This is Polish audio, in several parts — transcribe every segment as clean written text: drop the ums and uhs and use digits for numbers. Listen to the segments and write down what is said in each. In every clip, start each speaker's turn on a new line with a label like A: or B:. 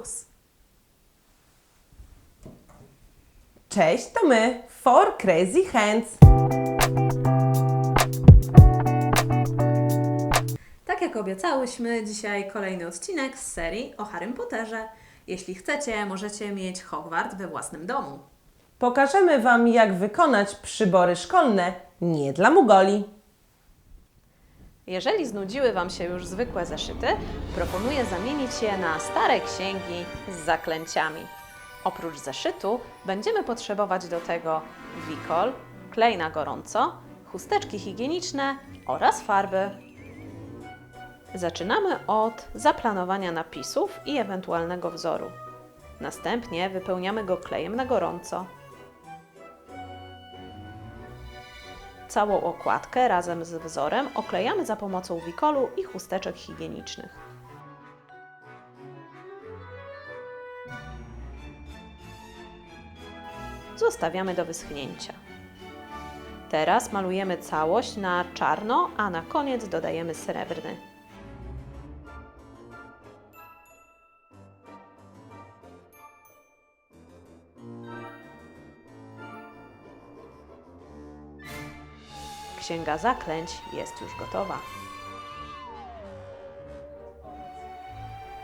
A: Lux. Cześć, to my, Four Crazy Hands.
B: Tak jak obiecałyśmy, dzisiaj kolejny odcinek z serii o Harrym Potterze. Jeśli chcecie, możecie mieć Hogwart we własnym domu.
A: Pokażemy Wam, jak wykonać przybory szkolne nie dla mugoli.
B: Jeżeli znudziły Wam się już zwykłe zeszyty, proponuję zamienić je na stare księgi z zaklęciami. Oprócz zeszytu będziemy potrzebować do tego wikol, klej na gorąco, chusteczki higieniczne oraz farby. Zaczynamy od zaplanowania napisów i ewentualnego wzoru. Następnie wypełniamy go klejem na gorąco. Całą okładkę razem z wzorem oklejamy za pomocą wikolu i chusteczek higienicznych. Zostawiamy do wyschnięcia. Teraz malujemy całość na czarno, a na koniec dodajemy srebrny. Księga zaklęć jest już gotowa.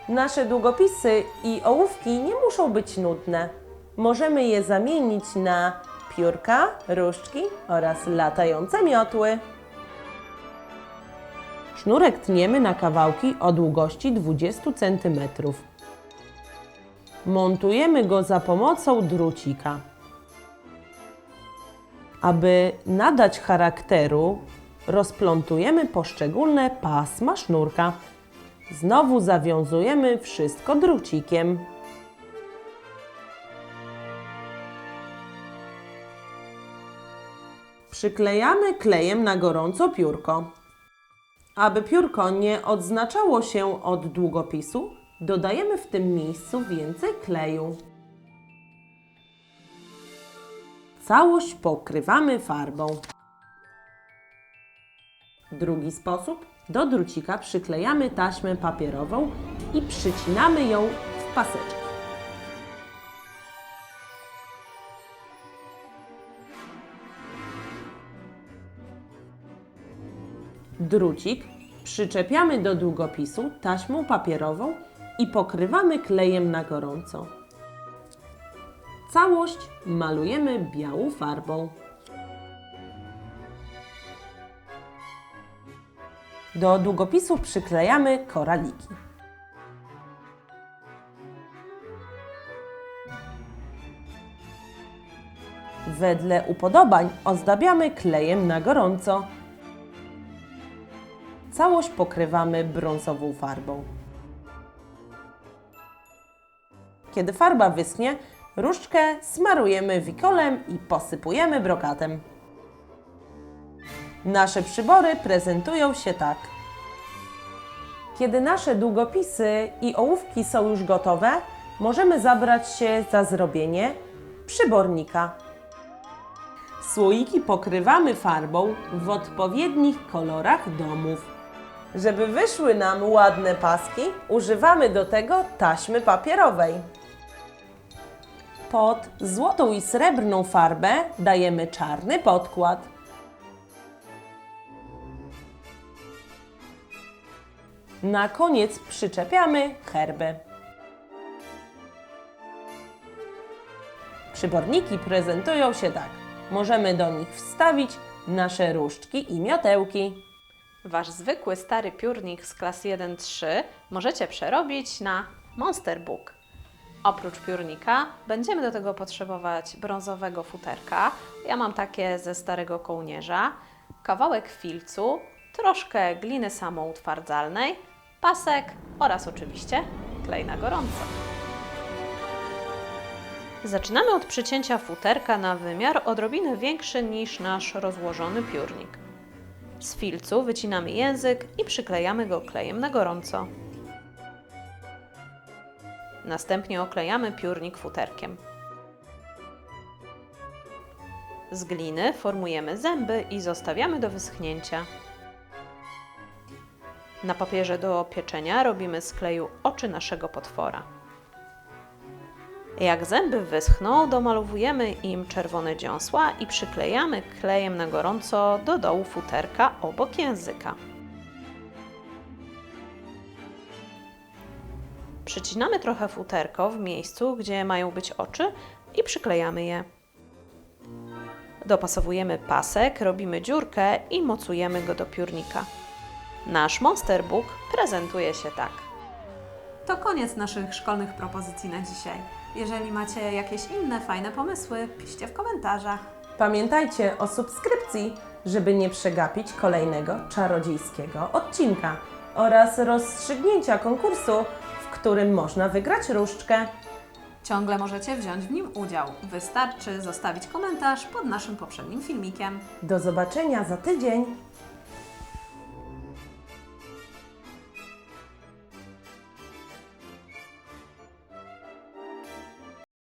A: Nasze długopisy i ołówki nie muszą być nudne. Możemy je zamienić na piórka, różdżki oraz latające miotły. Sznurek tniemy na kawałki o długości 20 cm. Montujemy go za pomocą drucika. Aby nadać charakteru, rozplątujemy poszczególne pasma sznurka. Znowu zawiązujemy wszystko drucikiem. Przyklejamy klejem na gorąco piórko. Aby piórko nie odznaczało się od długopisu, dodajemy w tym miejscu więcej kleju. Całość pokrywamy farbą. Drugi sposób. Do drucika przyklejamy taśmę papierową i przycinamy ją w paseczki. Drucik przyczepiamy do długopisu taśmą papierową i pokrywamy klejem na gorąco. Całość malujemy białą farbą. Do długopisu przyklejamy koraliki. Wedle upodobań ozdabiamy klejem na gorąco. Całość pokrywamy brązową farbą. Kiedy farba wyschnie, różdżkę smarujemy wikolem i posypujemy brokatem. Nasze przybory prezentują się tak. Kiedy nasze długopisy i ołówki są już gotowe, możemy zabrać się za zrobienie przybornika. Słoiki pokrywamy farbą w odpowiednich kolorach domów. Żeby wyszły nam ładne paski, używamy do tego taśmy papierowej. Pod złotą i srebrną farbę dajemy czarny podkład. Na koniec przyczepiamy herby. Przyborniki prezentują się tak. Możemy do nich wstawić nasze różdżki i miotełki.
B: Wasz zwykły stary piórnik z klas 1-3 możecie przerobić na Monster Book. Oprócz piórnika będziemy do tego potrzebować brązowego futerka. Ja mam takie ze starego kołnierza, kawałek filcu, troszkę gliny samoutwardzalnej, pasek oraz oczywiście klej na gorąco. Zaczynamy od przycięcia futerka na wymiar odrobinę większy niż nasz rozłożony piórnik. Z filcu wycinamy język i przyklejamy go klejem na gorąco. Następnie oklejamy piórnik futerkiem. Z gliny formujemy zęby i zostawiamy do wyschnięcia. Na papierze do pieczenia robimy z kleju oczy naszego potwora. Jak zęby wyschną, domalowujemy im czerwone dziąsła i przyklejamy klejem na gorąco do dołu futerka obok języka. Przycinamy trochę futerko w miejscu, gdzie mają być oczy i przyklejamy je. Dopasowujemy pasek, robimy dziurkę i mocujemy go do piórnika. Nasz Monster Book prezentuje się tak. To koniec naszych szkolnych propozycji na dzisiaj. Jeżeli macie jakieś inne fajne pomysły, piszcie w komentarzach.
A: Pamiętajcie o subskrypcji, żeby nie przegapić kolejnego czarodziejskiego odcinka oraz rozstrzygnięcia konkursu, w którym można wygrać różdżkę.
B: Ciągle możecie wziąć w nim udział. Wystarczy zostawić komentarz pod naszym poprzednim filmikiem.
A: Do zobaczenia za tydzień.